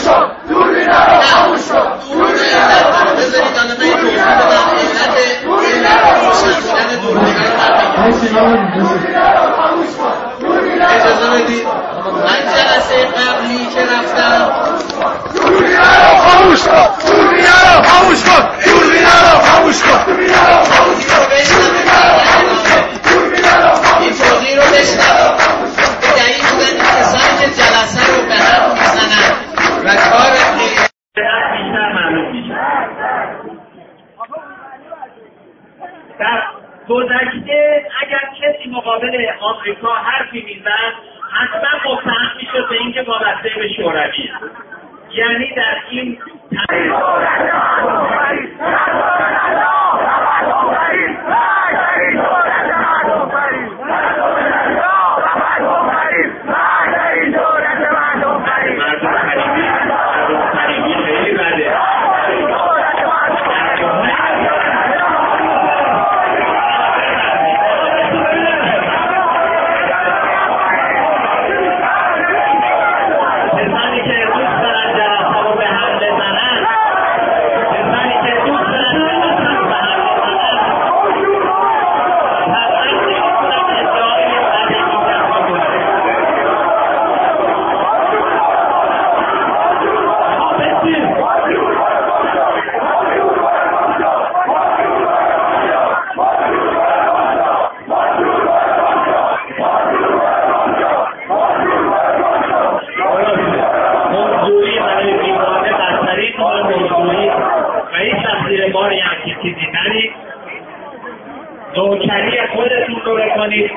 کن دوربینا رو خاموش کن بذارید الان من این توضیح بدم علت دوربینا رو خاموش کن اجازه بدید من جلسه قبلی که رفتم دوربینا رو خاموش کن دوربینا رو خاموش کن دوربینا رو خاموش کن این توضیح رو بشنوید دلیل بودن کسانی که جلسه رو به هم میزنن و کار بیشتر معلوم میشه. در گذشته اگر کسی مقابل آمریکا حرفی میزد حتما متهم میشد به اینکه وابسته به شوروی، یعنی در این نوکری خودتون رو بکنید